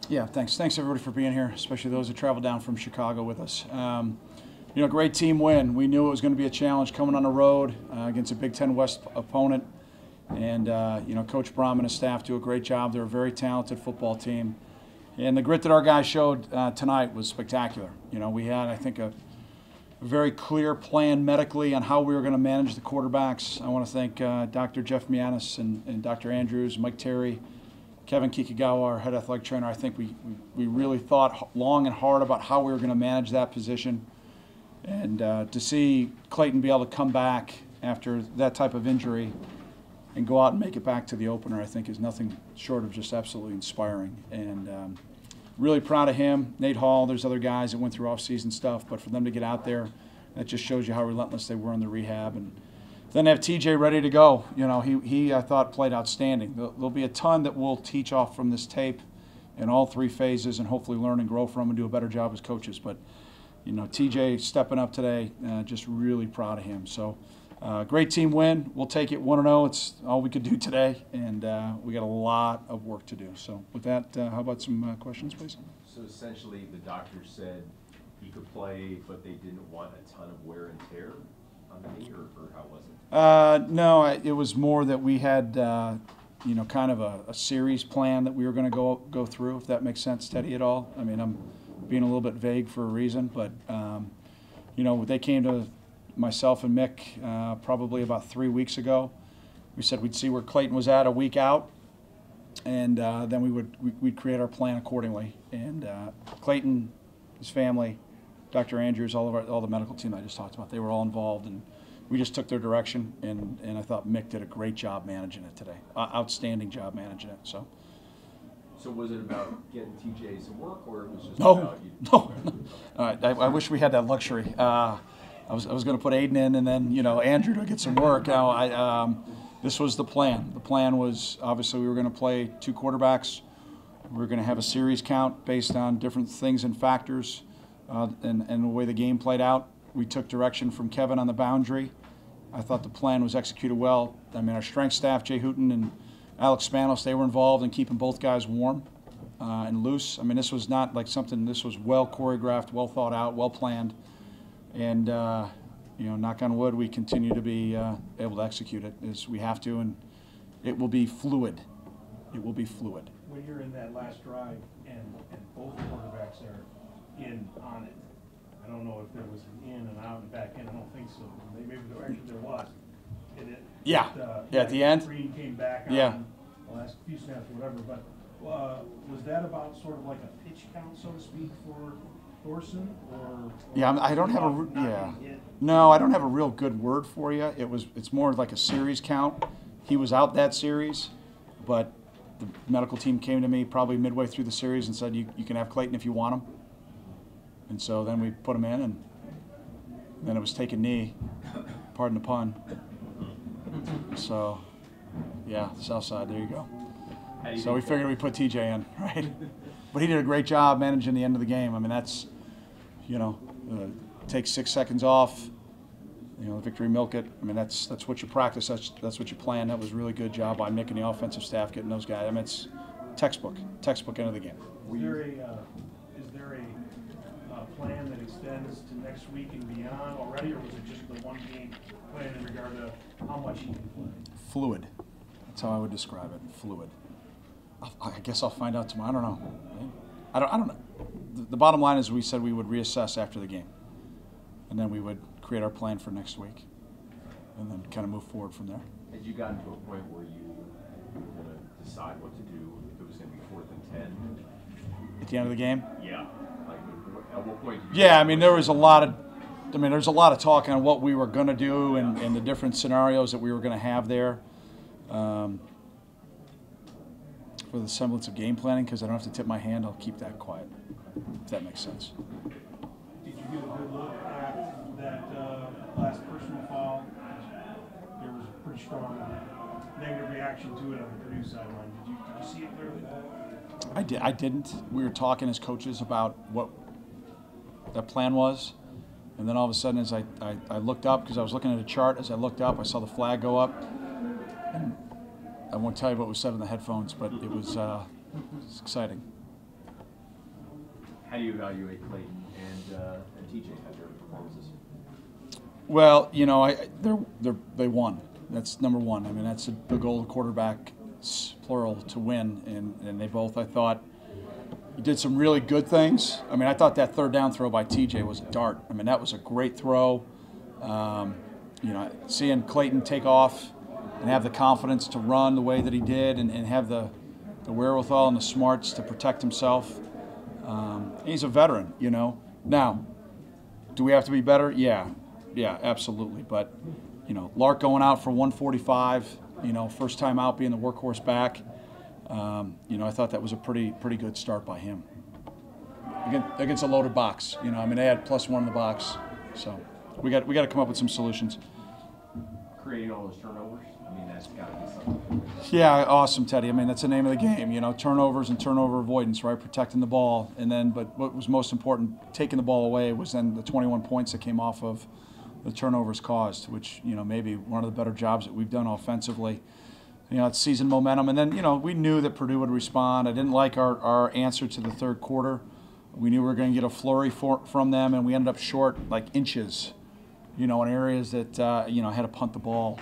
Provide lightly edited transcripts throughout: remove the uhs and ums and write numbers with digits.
Yeah, thanks. Thanks everybody for being here, especially those who traveled down from Chicago with us. You know, great team win. We knew it was going to be a challenge coming on the road against a Big Ten West opponent. And, you know, Coach Brom and his staff do a great job. They're a very talented football team. And the grit that our guys showed tonight was spectacular. You know, we had, I think, a very clear plan medically on how we were going to manage the quarterbacks. I want to thank Dr. Jeff Mianis and Dr. Andrews, Mike Terry, Kevin Kikagawa, our head athletic trainer. I think we really thought long and hard about how we were going to manage that position. And to see Clayton be able to come back after that type of injury and go out and make it back to the opener, I think is nothing short of just absolutely inspiring. And really proud of him. Nate Hall, there's other guys that went through off-season stuff, but for them to get out there, that just shows you how relentless they were in the rehab. And then have TJ ready to go. You know, he I thought played outstanding. There'll be a ton that we'll teach off from this tape in all three phases and hopefully learn and grow from and do a better job as coaches. But, you know, TJ stepping up today, just really proud of him. So great team win. We'll take it 1-0. It's all we could do today, and we got a lot of work to do. So with that, how about some questions, please? So essentially the doctor said he could play, but they didn't want a ton of wear and tear on the knee, or how was it? No, it was more that we had, you know, kind of a series plan that we were going to go through, if that makes sense, Teddy, at all. I mean, I'm being a little bit vague for a reason, but, you know, they came to myself and Mick probably about 3 weeks ago. We said we'd see where Clayton was at a week out, and then we'd create our plan accordingly. And Clayton, his family, Dr. Andrews, all the medical team I just talked about, they were all involved, and we just took their direction. And I thought Mick did a great job managing it today, outstanding job managing it. So was it about getting TJ some work, or it was just no, about you? No. All right, I wish we had that luxury. I was going to put Aiden in, and then, you know, Andrew to get some work. Now, this was the plan. The plan was obviously we were going to play two quarterbacks. We were going to have a series count based on different things and factors, and the way the game played out. We took direction from Kevin on the boundary. I thought the plan was executed well. I mean, our strength staff, Jay Hooten and Alex Spanos, they were involved in keeping both guys warm and loose. I mean, this was not like something. This was well choreographed, well thought out, well planned. And, you know, knock on wood, we continue to be able to execute it as we have to, and it will be fluid. It will be fluid. When you're in that last drive and both quarterbacks are in on it, I don't know if there was an in and out and back in. I don't think so. Maybe there was. Yeah, at the end. Green came back on the last few snaps or whatever. But was that about sort of like a pitch count, so to speak, for Thorson? Or yeah, I don't have no, I don't have a real good word for you. It's more like a series count. He was out that series, but the medical team came to me probably midway through the series and said, you can have Clayton if you want him. And so then we put him in, and then it was take a knee, pardon the pun. So, yeah, South Side, there you go. So we figured we'd put TJ in, right? But he did a great job managing the end of the game. I mean, that's, you know, take 6 seconds off, you know, victory milk it. I mean, that's what you practice, that's what you plan. That was a really good job by Mick and the offensive staff getting those guys. I mean, it's textbook end of the game. Is there a plan that extends to next week and beyond already, or was it just the one game plan in regard to how much he can play? Fluid. That's how I would describe it. Fluid. I guess I'll find out tomorrow. I don't know. I don't know. The bottom line is we said we would reassess after the game, and then we would create our plan for next week, and then kind of move forward from there. Had you gotten to a point where you were going to decide what to do if it was going to be 4th and 10? At the end of the game? Yeah. Like, at what point did you I mean, there's a lot of talk on what we were going to do and the different scenarios that we were going to have there for the semblance of game planning. Because I don't have to tip my hand, I'll keep that quiet, if that makes sense. Did you get a good look at that last personal foul? There was a pretty strong negative reaction to it on the Purdue sideline. Did you see it clearly? I didn't. We were talking as coaches about what that plan was, and then all of a sudden, as I looked up, because I was looking at a chart, as I looked up, I saw the flag go up, and I won't tell you what was said in the headphones, but it was exciting. How do you evaluate Clayton and TJ after their performances? Well, you know, they won. That's number one. I mean, that's the goal of quarterback, plural, to win. And they both, I thought, did some really good things. I mean, I thought that third down throw by TJ was a dart. I mean, that was a great throw. You know, seeing Clayton take off and have the confidence to run the way that he did and have the wherewithal and the smarts to protect himself. He's a veteran, you know. Now, do we have to be better? Yeah, absolutely. But, you know, Lark going out for 145, you know, first time out being the workhorse back, you know, I thought that was a pretty good start by him. Against a loaded box, you know. I mean, they had +1 in the box, so we got to come up with some solutions. Creating all those turnovers, I mean, that's got to be something. Yeah, awesome, Teddy. I mean, that's the name of the game, you know, turnovers and turnover avoidance, right? Protecting the ball. And then, but what was most important, taking the ball away, was then the 21 points that came off of the turnovers caused, which, you know, maybe one of the better jobs that we've done offensively. You know, it's season momentum. And then, you know, we knew that Purdue would respond. I didn't like our answer to the third quarter. We knew we were going to get a flurry from them, and we ended up short like inches, you know, in areas that, you know, had to punt the ball.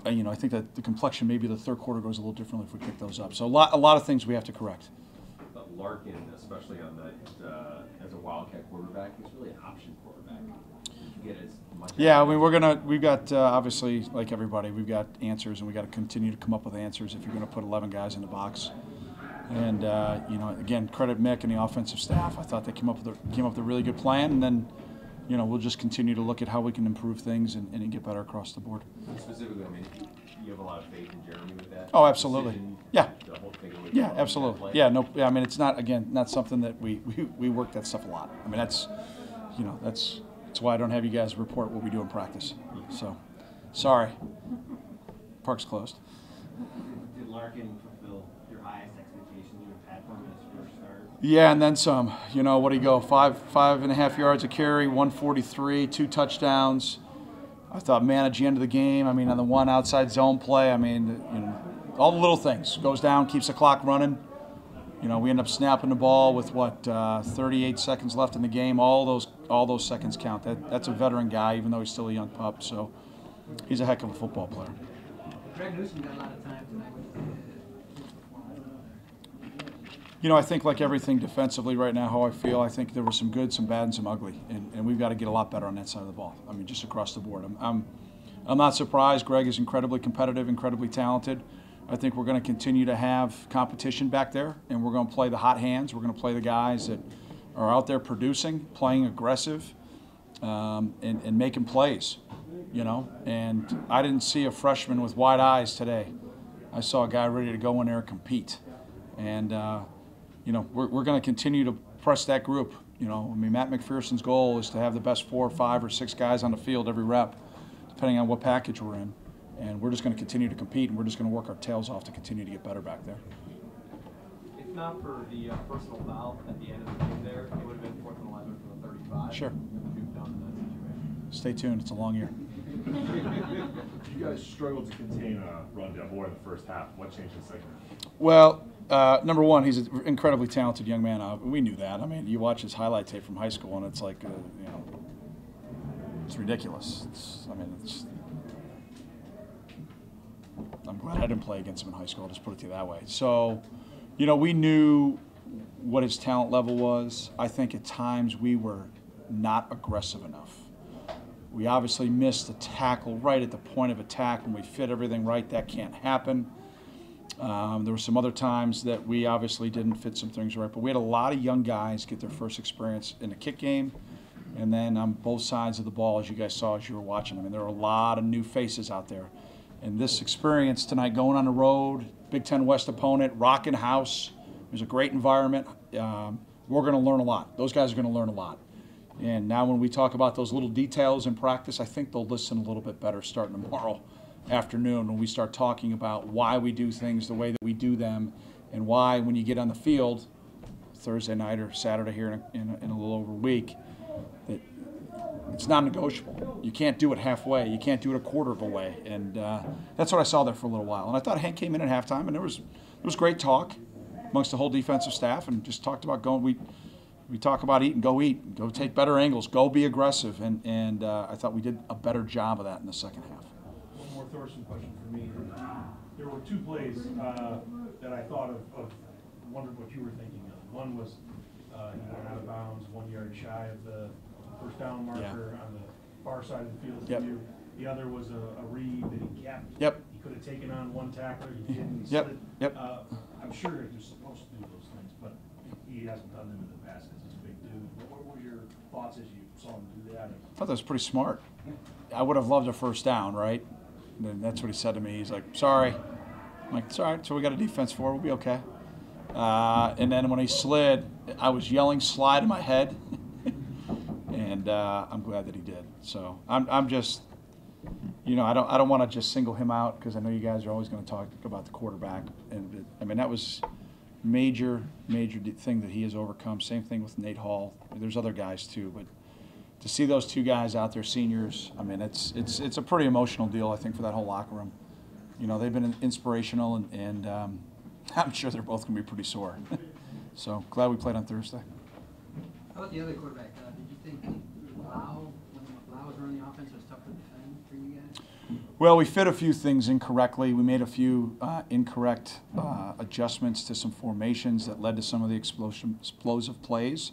You know, I think that the complexion maybe the third quarter goes a little differently if we pick those up. So a lot of things we have to correct. But Larkin, especially on that as a Wildcat quarterback, he's really an option quarterback. You get as much. Yeah, I mean, we've got obviously, like everybody, we've got answers, and we got to continue to come up with answers if you're going to put 11 guys in the box. And you know, again, credit Mick and the offensive staff. I thought they came up with a really good plan, and then, you know, we'll just continue to look at how we can improve things and get better across the board. Specifically, I mean, you have a lot of faith in Jeremy with that. Oh, absolutely. Decision, yeah. The whole thing with yeah, absolutely. Yeah, no. Yeah, I mean, it's not something that we work that stuff a lot. I mean, that's, you know, that's why I don't have you guys report what we do in practice. So, sorry, park's closed. Did Larkin fulfill your highest expectations you've had from him in his first start? Yeah, and then some. You know, what do you go? 5.5 yards a carry, 143, 2 touchdowns. I thought, man, at the end of the game, I mean, on the one outside zone play, I mean, you know, all the little things. Goes down, keeps the clock running. You know, we end up snapping the ball with 38 seconds left in the game. All those seconds count. That's a veteran guy, even though he's still a young pup. So he's a heck of a football player. Greg Newsom got a lot of time tonight. You know, I think like everything defensively right now, how I feel, I think there was some good, some bad, and some ugly, and we've got to get a lot better on that side of the ball. I mean, just across the board. I'm not surprised. Greg is incredibly competitive, incredibly talented. I think we're going to continue to have competition back there, and we're going to play the hot hands. We're going to play the guys that are out there producing, playing aggressive, and making plays. You know, and I didn't see a freshman with wide eyes today. I saw a guy ready to go in there and compete, and you know, we're going to continue to press that group. You know, I mean, Matt McPherson's goal is to have the best 4 or 5 or 6 guys on the field every rep, depending on what package we're in. And we're just going to continue to compete, and we're just going to work our tails off to continue to get better back there. If not for the personal foul at the end of the game there, it would have been 4th and 11 from the 35. Sure. Down in that situation. Stay tuned. It's a long year. You guys struggled to contain a run down more in the first half. What changed in the second half? Well, number one, he's an incredibly talented young man. We knew that. I mean, you watch his highlight tape from high school, and it's like, you know, it's ridiculous. I'm glad I didn't play against him in high school. I'll just put it to you that way. So, you know, we knew what his talent level was. I think at times we were not aggressive enough. We obviously missed the tackle right at the point of attack when we fit everything right. That can't happen. There were some other times that we obviously didn't fit some things right, but we had a lot of young guys get their first experience in the kick game, and then on both sides of the ball, as you guys saw as you were watching. I mean, there are a lot of new faces out there. And this experience tonight, going on the road, Big Ten West opponent, rocking house, it was a great environment. We're going to learn a lot. Those guys are going to learn a lot. And now when we talk about those little details in practice, I think they'll listen a little bit better starting tomorrow afternoon when we start talking about why we do things the way that we do them, and why when you get on the field Thursday night or Saturday here in a little over a week, that it's non-negotiable. You can't do it halfway. You can't do it a quarter of a way. And that's what I saw there for a little while. And I thought Hank came in at halftime, and there was great talk. amongst the whole defensive staff and just talked about going. We talk about eat, go take better angles, go be aggressive, and I thought we did a better job of that in the second half. One more Thorson question for me. There were two plays that I thought of, wondered what you were thinking of. One was he went out of bounds 1 yard shy of the first down marker on the far side of the field. Yep. The other was a read that he kept. Yep. He could have taken on one tackler. He didn't. He Yep. slid. Yep. I'm sure you're supposed to do those things, but he hasn't done them in the past because he's a big dude. What were your thoughts as you saw him do that? I thought that was pretty smart. I would have loved a first down, right? And that's what he said to me. He's like, sorry. I'm like, it's all right. So we got a defense for it. We'll be okay. And then when he slid, I was yelling slide in my head. And I'm glad that he did. So I'm just, I don't want to just single him out because I know you guys are always going to talk about the quarterback. And I mean, that was major thing that he has overcome. Same thing with Nate Hall. There's other guys too, but to see those two guys out there, seniors, I mean, it's a pretty emotional deal, I think, for that whole locker room. They've been inspirational, and I'm sure they're both going to be pretty sore. So glad we played on Thursday. How about the other quarterback? Did you think when Lau was running the offense, it was tough to defend for you guys? Well, we fit a few things incorrectly. We made a few incorrect adjustments to some formations that led to some of the explosive plays.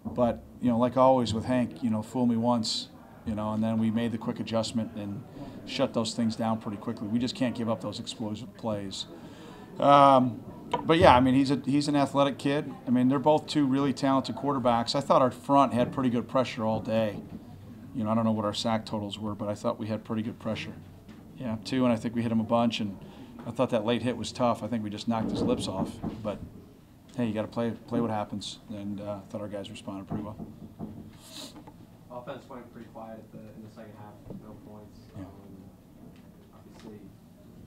But, like always with Hank, fool me once, and then we made the quick adjustment and shut those things down pretty quickly. We just can't give up those explosive plays. But, yeah, I mean, he's an athletic kid. I mean, they're both two really talented quarterbacks. I thought our front had pretty good pressure all day. I don't know what our sack totals were, but I thought we had pretty good pressure. Yeah, two, and I think we hit him a bunch, and I thought that late hit was tough. I think we just knocked his lips off. But, hey, you got to play what happens, and I thought our guys responded pretty well. Offense went pretty quiet in the second half, no points. Yeah. Obviously,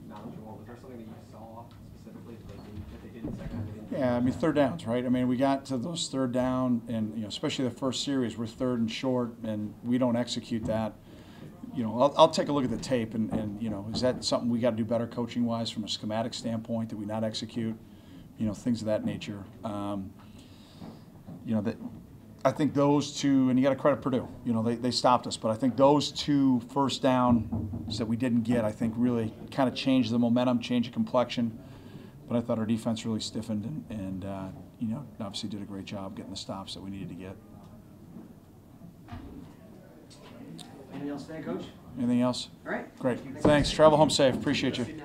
not what you want. Was there something that you saw specifically that they did in the second half? Yeah, I mean, third downs, right? I mean, we got to those third down, and especially the first series, we're third and short, and we don't execute that. I'll take a look at the tape, and is that something we got to do better coaching-wise from a schematic standpoint? That we not execute? Things of that nature. That I think those two, and you got to credit Purdue. They stopped us, but I think those two first downs that we didn't get, I think really kind of changed the momentum, changed the complexion. But I thought our defense really stiffened, and obviously did a great job getting the stops that we needed to get. Anything else today, Coach? Anything else? All right. Great. Thanks. Travel home safe. Appreciate you.